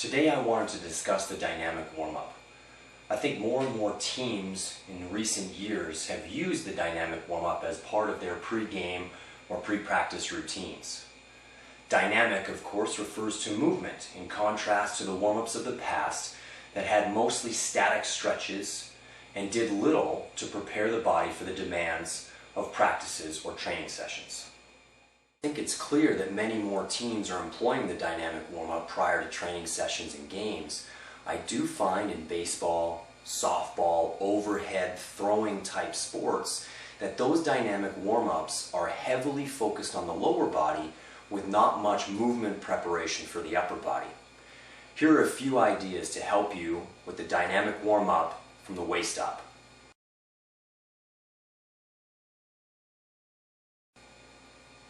Today I wanted to discuss the dynamic warm-up. I think more and more teams in recent years have used the dynamic warm-up as part of their pre-game or pre-practice routines. Dynamic, of course, refers to movement, in contrast to the warm-ups of the past that had mostly static stretches and did little to prepare the body for the demands of practices or training sessions. I think it's clear that many more teams are employing the dynamic warm-up prior to training sessions and games. I do find in baseball, softball, overhead throwing type sports that those dynamic warm-ups are heavily focused on the lower body with not much movement preparation for the upper body. Here are a few ideas to help you with the dynamic warm-up from the waist up.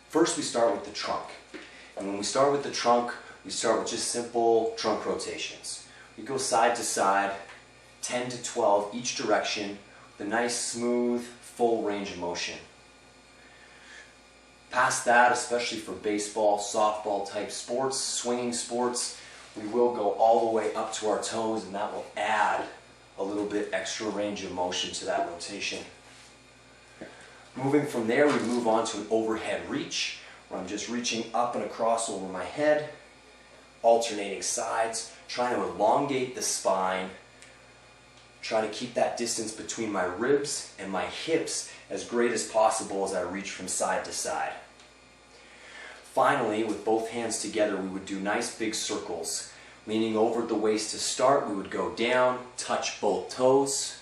First, we start with the trunk. And when we start with the trunk, we start with just simple trunk rotations. We go side to side, 10 to 12 each direction, with a nice, smooth, full range of motion. Past that, especially for baseball, softball type sports, swinging sports, we will go all the way up to our toes, and that will add a little bit extra range of motion to that rotation. Moving from there, we move on to an overhead reach, where I'm just reaching up and across over my head, alternating sides, trying to elongate the spine, try to keep that distance between my ribs and my hips as great as possible as I reach from side to side. Finally, with both hands together, we would do nice big circles. Leaning over at the waist to start, we would go down, touch both toes,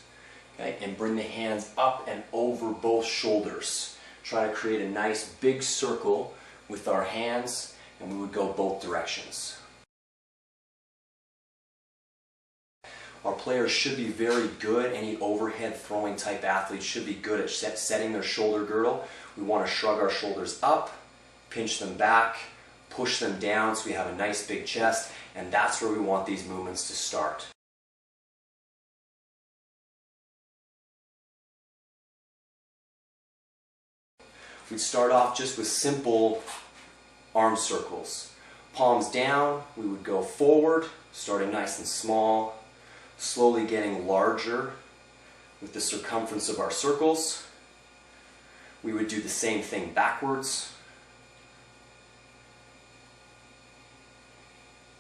okay, and bring the hands up and over both shoulders. Try to create a nice big circle with our hands, and we would go both directions. Our players should be very good, any overhead throwing type athletes should be good at setting their shoulder girdle. We want to shrug our shoulders up, pinch them back, push them down so we have a nice big chest, and that's where we want these movements to start. We'd start off just with simple arm circles. Palms down, we would go forward, starting nice and small, slowly getting larger with the circumference of our circles. We would do the same thing backwards,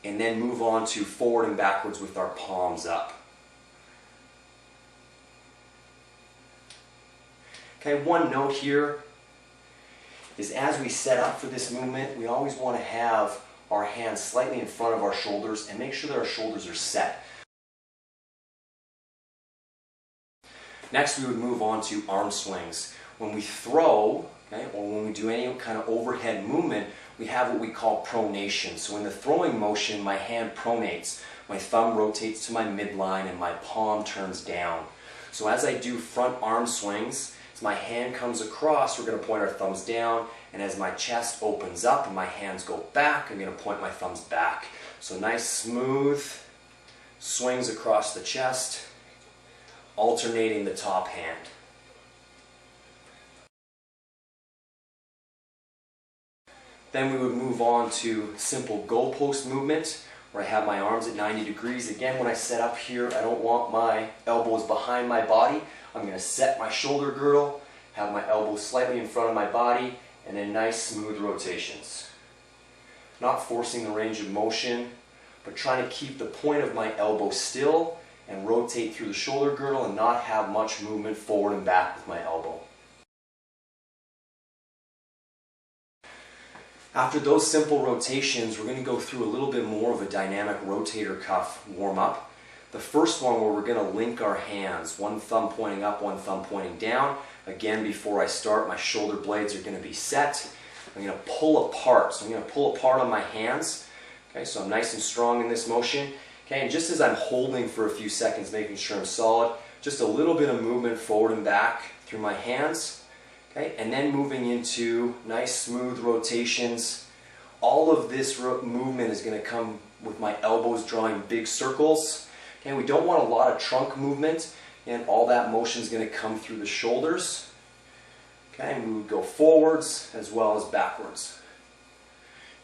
and then move on to forward and backwards with our palms up. Okay, one note here is as we set up for this movement, we always want to have our hands slightly in front of our shoulders and make sure that our shoulders are set. Next, we would move on to arm swings. When we throw, okay, or when we do any kind of overhead movement, we have what we call pronation. So in the throwing motion, my hand pronates. My thumb rotates to my midline and my palm turns down. So as I do front arm swings, as my hand comes across, we're going to point our thumbs down, and as my chest opens up and my hands go back, I'm going to point my thumbs back. So nice smooth swings across the chest, alternating the top hand. Then we would move on to simple goalpost movement, where I have my arms at 90 degrees. Again, when I set up here, I don't want my elbows behind my body. I'm going to set my shoulder girdle, have my elbows slightly in front of my body, and then nice smooth rotations. Not forcing the range of motion, but trying to keep the point of my elbow still and rotate through the shoulder girdle and not have much movement forward and back with my elbow. After those simple rotations, we're going to go through a little bit more of a dynamic rotator cuff warm-up. The first one where we're going to link our hands, one thumb pointing up, one thumb pointing down. Again, before I start, my shoulder blades are going to be set. I'm going to pull apart. So I'm going to pull apart on my hands. Okay, so I'm nice and strong in this motion. Okay, and just as I'm holding for a few seconds, making sure I'm solid, just a little bit of movement forward and back through my hands. Okay, and then moving into nice smooth rotations. All of this movement is going to come with my elbows drawing big circles. Okay, we don't want a lot of trunk movement, and all that motion is going to come through the shoulders. Okay, and we would go forwards as well as backwards.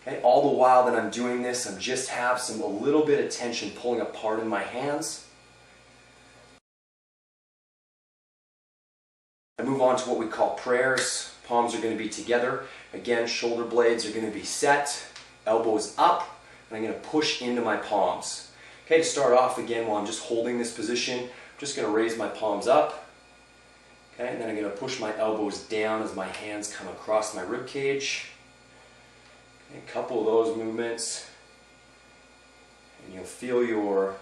Okay, all the while that I'm doing this, I'm just have a little bit of tension pulling apart in my hands. I move on to what we call prayers. Palms are going to be together. Again, shoulder blades are going to be set, elbows up, and I'm going to push into my palms. Okay, to start off again, while I'm just holding this position, I'm just going to raise my palms up. Okay, and then I'm going to push my elbows down as my hands come across my rib cage. Okay, a couple of those movements, and you'll feel your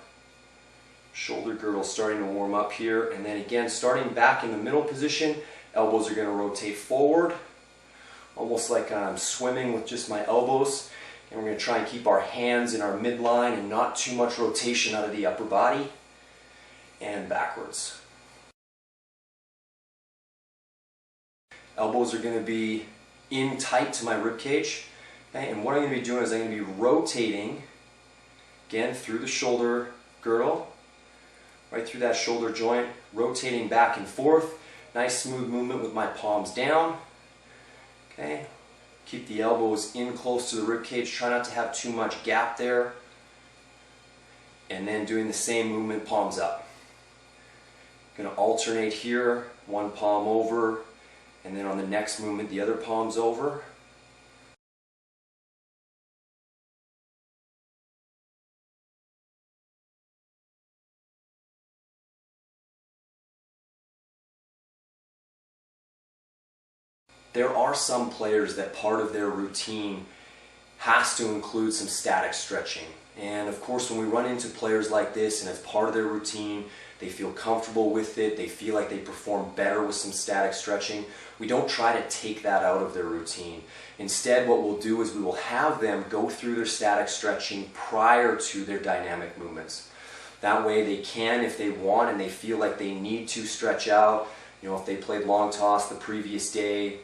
shoulder girdle starting to warm up here. And then again, starting back in the middle position, elbows are going to rotate forward, almost like I'm swimming with just my elbows. And we're going to try and keep our hands in our midline and not too much rotation out of the upper body. And backwards. Elbows are going to be in tight to my rib cage. Okay? And what I'm going to be doing is I'm going to be rotating, again, through the shoulder girdle, right through that shoulder joint, rotating back and forth. Nice smooth movement with my palms down. Okay? Keep the elbows in close to the rib cage. Try not to have too much gap there. And then doing the same movement, palms up. Going to alternate here, one palm over, and then on the next movement, the other palm's over. There are some players that part of their routine has to include some static stretching. And of course, when we run into players like this and it's part of their routine, they feel comfortable with it, they feel like they perform better with some static stretching, we don't try to take that out of their routine. Instead, what we'll do is we will have them go through their static stretching prior to their dynamic movements. That way they can, if they want and they feel like they need to stretch out, if they played long toss the previous day,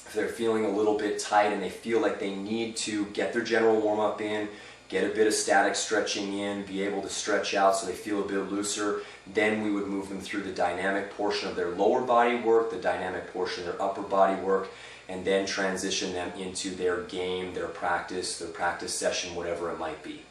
if they're feeling a little bit tight and they feel like they need to get their general warm-up in, get a bit of static stretching in, be able to stretch out so they feel a bit looser, then we would move them through the dynamic portion of their lower body work, the dynamic portion of their upper body work, and then transition them into their game, their practice session, whatever it might be.